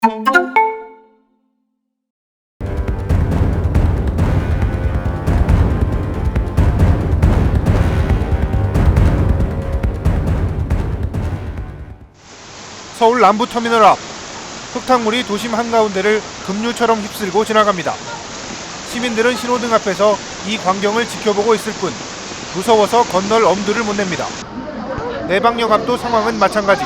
서울 남부터미널 앞 흙탕물이 도심 한가운데를 급류처럼 휩쓸고 지나갑니다. 시민들은 신호등 앞에서 이 광경을 지켜보고 있을 뿐 무서워서 건널 엄두를 못 냅니다. 내방역 앞도 상황은 마찬가지.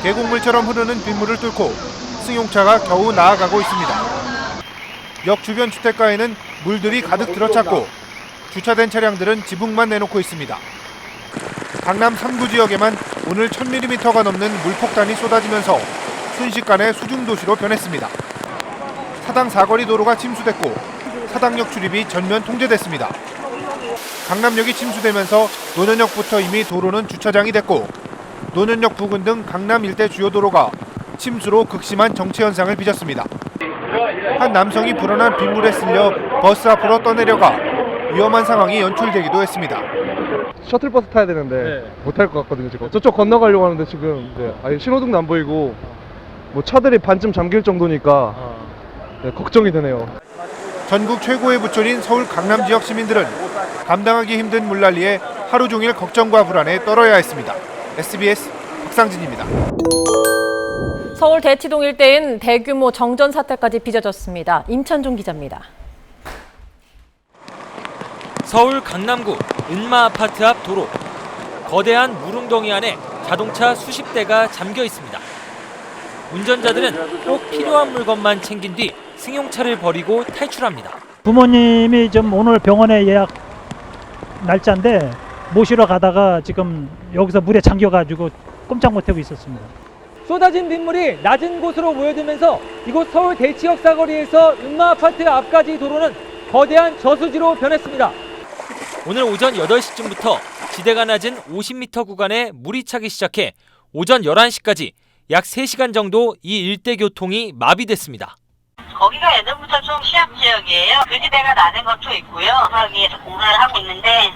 계곡물처럼 흐르는 빗물을 뚫고 승용차가 겨우 나아가고 있습니다. 역 주변 주택가에는 물들이 가득 들어찼고 주차된 차량들은 지붕만 내놓고 있습니다. 강남 3구 지역에만 오늘 1000mm가 넘는 물폭탄이 쏟아지면서 순식간에 수중도시로 변했습니다. 사당 사거리 도로가 침수됐고 사당역 출입이 전면 통제됐습니다. 강남역이 침수되면서 노년역부터 이미 도로는 주차장이 됐고 노년역 부근 등 강남 일대 주요 도로가 침수로 극심한 정체 현상을 빚었습니다. 한 남성이 불어난 빗물에 쓸려 버스 앞으로 떠내려가 위험한 상황이 연출되기도 했습니다. 셔틀버스 타야 되는데 못 탈 것 같거든요. 지금 저쪽 건너가려고 하는데 지금 아예 신호등도 안 보이고 뭐 차들이 반쯤 잠길 정도니까 걱정이 되네요. 전국 최고의 부촌인 서울 강남 지역 시민들은 감당하기 힘든 물난리에 하루 종일 걱정과 불안에 떨어야 했습니다. SBS 박상진입니다. 서울 대치동 일대엔 대규모 정전 사태까지 빚어졌습니다. 임찬종 기자입니다. 서울 강남구 은마 아파트 앞 도로. 거대한 물웅덩이 안에 자동차 수십 대가 잠겨 있습니다. 운전자들은 꼭 필요한 물건만 챙긴 뒤 승용차를 버리고 탈출합니다. 부모님이 좀 오늘 병원에 예약 날짜인데 모시러 가다가 지금 여기서 물에 잠겨가지고 꼼짝 못하고 있었습니다. 쏟아진 빗물이 낮은 곳으로 모여들면서 이곳 서울 대치역 사거리에서 은마 아파트 앞까지 도로는 거대한 저수지로 변했습니다. 오늘 오전 8시쯤부터 지대가 낮은 50m 구간에 물이 차기 시작해 오전 11시까지 약 3시간 정도 이 일대 교통이 마비됐습니다. 거기가 예전부터 좀 시합 지역이에요. 교지대가 나는 것도 있고요. 거기에서 공사를 하고 있는데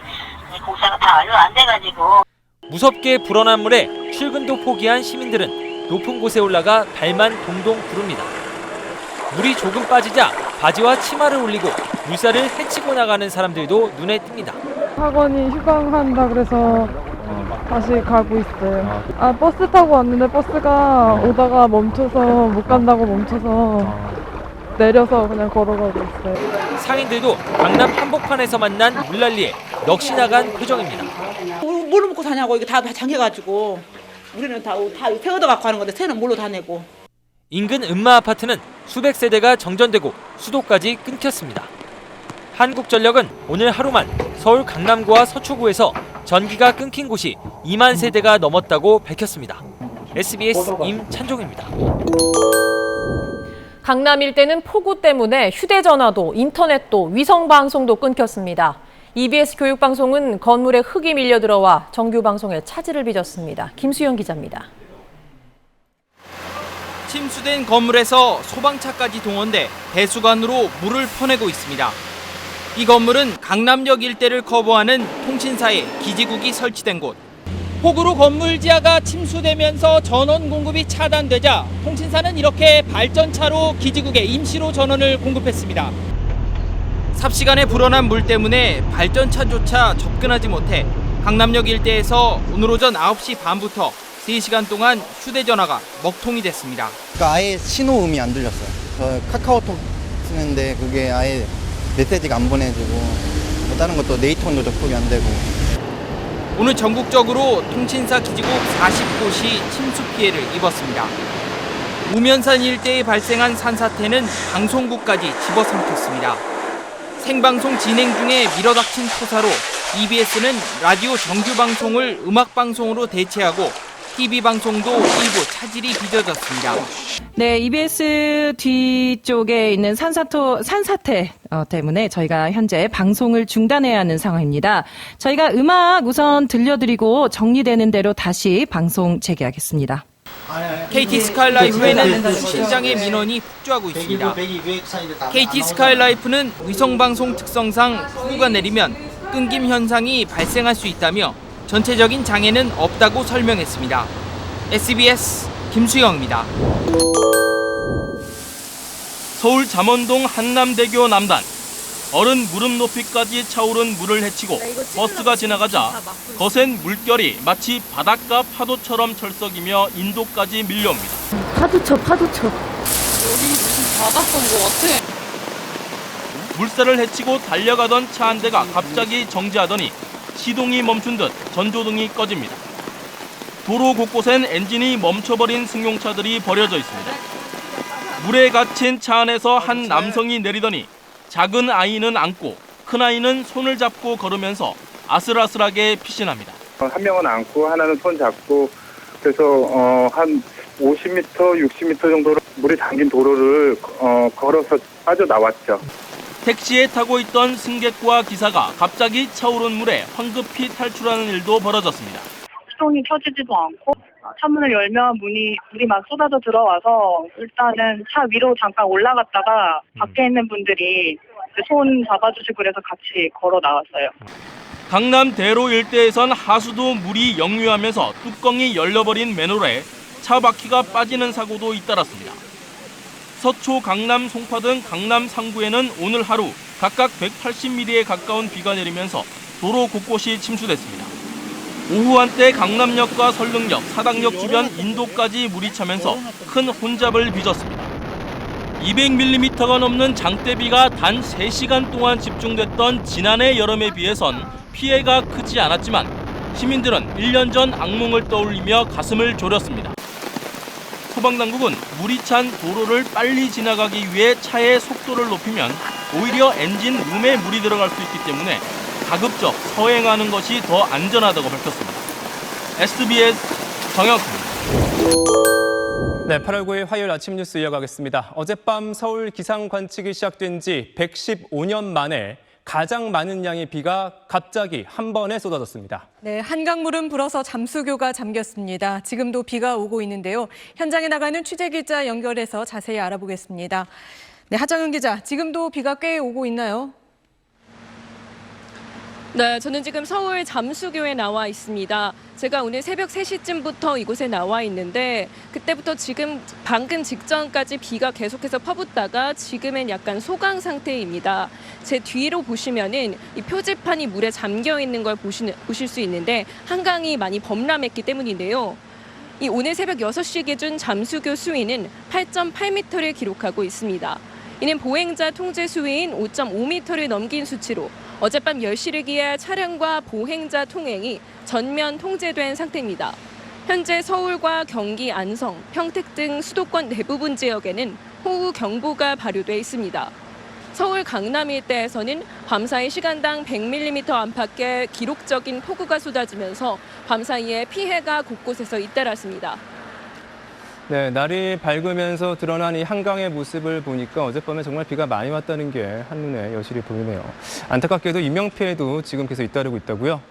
공사가 다 완료 안 돼가지고. 무섭게 불어난 물에 출근도 포기한 시민들은 높은 곳에 올라가 발만 동동 구릅니다. 물이 조금 빠지자 바지와 치마를 올리고 물살을 헤치고 나가는 사람들도 눈에 띕니다. 학원이 휴강한다 그래서 다시 가고 있어요. 버스 타고 왔는데 버스가 오다가 멈춰서 못 간다고 멈춰서 내려서 그냥 걸어가고 있어요. 상인들도 강남 한복판에서 만난 물난리에 넋이 나간 표정입니다. 뭘로 먹고 사냐고. 이거 다 잠겨가지고 우리는 다 새어도 갖고 하는 건데 새는 뭘로 다 내고. 인근 은마 아파트는 수백 세대가 정전되고 수도까지 끊겼습니다. 한국전력은 오늘 하루만 서울 강남구와 서초구에서 전기가 끊긴 곳이 2만 세대가 넘었다고 밝혔습니다. SBS 임찬종입니다. 강남 일대는 폭우 때문에 휴대전화도 인터넷도 위성방송도 끊겼습니다. EBS 교육방송은 건물에 흙이 밀려 들어와 정규방송에 차질을 빚었습니다. 김수영 기자입니다. 침수된 건물에서 소방차까지 동원돼 배수관으로 물을 퍼내고 있습니다. 이 건물은 강남역 일대를 커버하는 통신사의 기지국이 설치된 곳. 폭우로 건물 지하가 침수되면서 전원 공급이 차단되자 통신사는 이렇게 발전차로 기지국에 임시로 전원을 공급했습니다. 삽시간에 불어난 물 때문에 발전차조차 접근하지 못해 강남역 일대에서 오늘 오전 9시 반부터 3시간 동안 휴대전화가 먹통이 됐습니다. 그러니까 아예 신호음이 안 들렸어요. 카카오톡 쓰는데 그게 아예 메시지가 안 보내지고 뭐 다른 것도 네이트원도 접속이 안 되고. 오늘 전국적으로 통신사 기지국 40곳이 침수 피해를 입었습니다. 우면산 일대에 발생한 산사태는 방송국까지 집어삼켰습니다. 생방송 진행 중에 밀어닥친 토사로 EBS는 라디오 정규방송을 음악방송으로 대체하고 TV방송도 일부 차질이 빚어졌습니다. 네, EBS 뒤쪽에 있는 산사태 때문에 저희가 현재 방송을 중단해야 하는 상황입니다. 저희가 음악 우선 들려드리고 정리되는 대로 다시 방송 재개하겠습니다. KT 스카이라이프에는 수십 장의 민원이 폭주하고 있습니다. KT 스카이라이프는 위성방송 특성상 폭우가 내리면 끊김 현상이 발생할 수 있다며 전체적인 장애는 없다고 설명했습니다. SBS 김수영입니다. 서울 잠원동 한남대교 남단. 어른 무릎 높이까지 차오른 물을 헤치고 버스가 지나가자 거센 물결이 마치 바닷가 파도처럼 철썩이며 인도까지 밀려옵니다. 파도 쳐. 여기 무슨 바닷가인 것 같아. 물살을 헤치고 달려가던 차 한 대가 갑자기 정지하더니 시동이 멈춘 듯 전조등이 꺼집니다. 도로 곳곳엔 엔진이 멈춰버린 승용차들이 버려져 있습니다. 물에 갇힌 차 안에서 한 남성이 내리더니 작은 아이는 안고 큰 아이는 손을 잡고 걸으면서 아슬아슬하게 피신합니다. 한 명은 안고 하나는 손 잡고 그래서 한 50m, 60m 정도로 물이 잠긴 도로를 걸어서 빠져나왔죠. 택시에 타고 있던 승객과 기사가 갑자기 차오른 물에 황급히 탈출하는 일도 벌어졌습니다. 시동이 켜지지도 않고 차문을 열면 물이 막 쏟아져 들어와서 일단은 차 위로 잠깐 올라갔다가 밖에 있는 분들이 손 잡아주시고 그래서 같이 걸어 나왔어요. 강남 대로 일대에선 하수도 물이 역류하면서 뚜껑이 열려버린 맨홀에 차 바퀴가 빠지는 사고도 잇따랐습니다. 서초, 강남, 송파 등 강남 상구에는 오늘 하루 각각 180mm에 가까운 비가 내리면서 도로 곳곳이 침수됐습니다. 오후 한때 강남역과 설릉역, 사당역 주변 인도까지 물이 차면서 큰 혼잡을 빚었습니다. 200mm가 넘는 장대비가 단 3시간 동안 집중됐던 지난해 여름에 비해선 피해가 크지 않았지만 시민들은 1년 전 악몽을 떠올리며 가슴을 졸였습니다. 소방당국은 물이 찬 도로를 빨리 지나가기 위해 차의 속도를 높이면 오히려 엔진 룸에 물이 들어갈 수 있기 때문에 가급적 서행하는 것이 더 안전하다고 밝혔습니다. SBS 정혁입니다. 네, 8월 9일 화요일 아침 뉴스 이어가겠습니다. 어젯밤 서울 기상 관측이 시작된 지 115년 만에 가장 많은 양의 비가 갑자기 한 번에 쏟아졌습니다. 네, 한강물은 불어서 잠수교가 잠겼습니다. 지금도 비가 오고 있는데요. 현장에 나가는 취재기자 연결해서 자세히 알아보겠습니다. 네, 하정은 기자, 지금도 비가 꽤 오고 있나요? 네, 저는 지금 서울 잠수교에 나와 있습니다. 제가 오늘 새벽 3시쯤부터 이곳에 나와 있는데 그때부터 지금 방금 직전까지 비가 계속해서 퍼붓다가 지금은 약간 소강 상태입니다. 제 뒤로 보시면은 이 표지판이 물에 잠겨 있는 걸 보실 수 있는데 한강이 많이 범람했기 때문인데요. 이 오늘 새벽 6시 기준 잠수교 수위는 8.8m를 기록하고 있습니다. 이는 보행자 통제 수위인 5.5m를 넘긴 수치로 어젯밤 10시를 기해 차량과 보행자 통행이 전면 통제된 상태입니다. 현재 서울과 경기, 안성, 평택 등 수도권 대부분 지역에는 호우 경보가 발효돼 있습니다. 서울 강남 일대에서는 밤사이 시간당 100mm 안팎의 기록적인 폭우가 쏟아지면서 밤사이에 피해가 곳곳에서 잇따랐습니다. 네, 날이 밝으면서 드러난 이 한강의 모습을 보니까 어젯밤에 정말 비가 많이 왔다는 게 한눈에 여실히 보이네요. 안타깝게도 인명피해도 지금 계속 잇따르고 있다고요?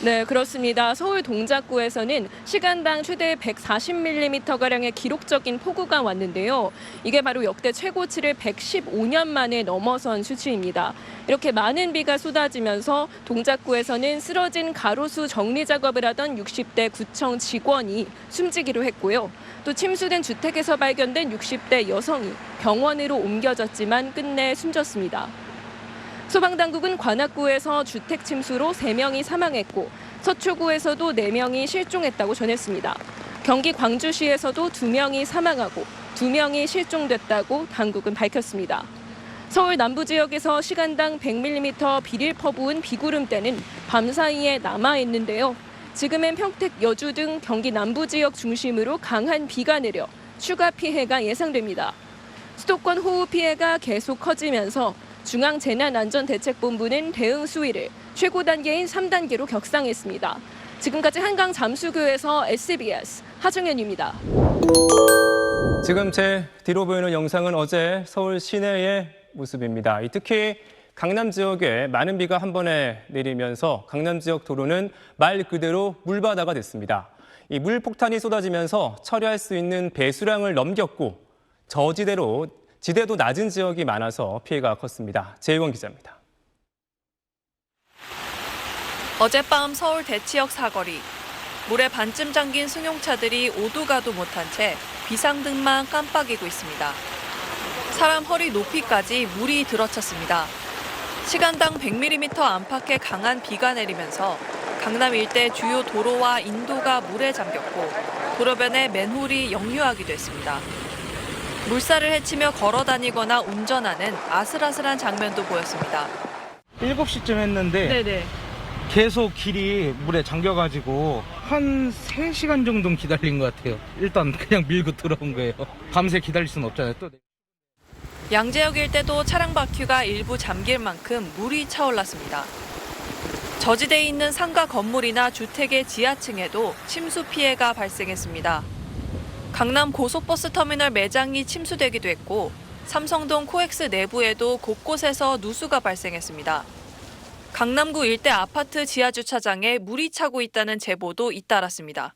네, 그렇습니다. 서울 동작구에서는 시간당 최대 140mm가량의 기록적인 폭우가 왔는데요. 이게 바로 역대 최고치를 115년 만에 넘어선 수치입니다. 이렇게 많은 비가 쏟아지면서 동작구에서는 쓰러진 가로수 정리 작업을 하던 60대 구청 직원이 숨지기로 했고요. 또 침수된 주택에서 발견된 60대 여성이 병원으로 옮겨졌지만 끝내 숨졌습니다. 소방당국은 관악구에서 주택 침수로 3명이 사망했고 서초구에서도 4명이 실종했다고 전했습니다. 경기 광주시에서도 2명이 사망하고 2명이 실종됐다고 당국은 밝혔습니다. 서울 남부 지역에서 시간당 100mm 비를 퍼부은 비구름대는 밤사이에 남아있는데요. 지금은 평택, 여주 등 경기 남부 지역 중심으로 강한 비가 내려 추가 피해가 예상됩니다. 수도권 호우 피해가 계속 커지면서 중앙재난안전대책본부는 대응 수위를 최고 단계인 3단계로 격상했습니다. 지금까지 한강 잠수교에서 SBS 하정현입니다. 지금 제 뒤로 보이는 영상은 어제 서울 시내의 모습입니다. 특히 강남 지역에 많은 비가 한 번에 내리면서 강남 지역 도로는 말 그대로 물바다가 됐습니다. 이 물폭탄이 쏟아지면서 처리할 수 있는 배수량을 넘겼고 지대도 낮은 지역이 많아서 피해가 컸습니다. 재희원 기자입니다. 어젯밤 서울 대치역 사거리. 물에 반쯤 잠긴 승용차들이 오도 가도 못한 채 비상등만 깜빡이고 있습니다. 사람 허리 높이까지 물이 들어찼습니다. 시간당 100mm 안팎의 강한 비가 내리면서 강남 일대 주요 도로와 인도가 물에 잠겼고 도로변에 맨홀이 역류하기도 했습니다. 물살을 헤치며 걸어 다니거나 운전하는 아슬아슬한 장면도 보였습니다. 7시쯤 했는데 네네. 계속 길이 물에 잠겨가지고 한 3시간 정도는 기다린 것 같아요. 일단 그냥 밀고 들어온 거예요. 밤새 기다릴 수는 없잖아요. 또. 양재역 일대도 차량 바퀴가 일부 잠길 만큼 물이 차올랐습니다. 저지대에 있는 상가 건물이나 주택의 지하층에도 침수 피해가 발생했습니다. 강남 고속버스 터미널 매장이 침수되기도 했고 삼성동 코엑스 내부에도 곳곳에서 누수가 발생했습니다. 강남구 일대 아파트 지하주차장에 물이 차고 있다는 제보도 잇따랐습니다.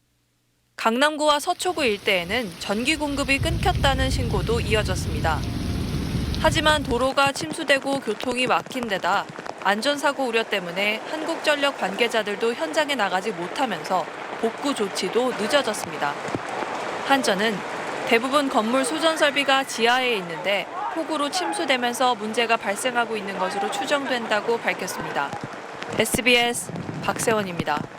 강남구와 서초구 일대에는 전기 공급이 끊겼다는 신고도 이어졌습니다. 하지만 도로가 침수되고 교통이 막힌 데다 안전사고 우려 때문에 한국전력 관계자들도 현장에 나가지 못하면서 복구 조치도 늦어졌습니다. 한전은 대부분 건물 수전 설비가 지하에 있는데 폭우로 침수되면서 문제가 발생하고 있는 것으로 추정된다고 밝혔습니다. SBS 박세원입니다.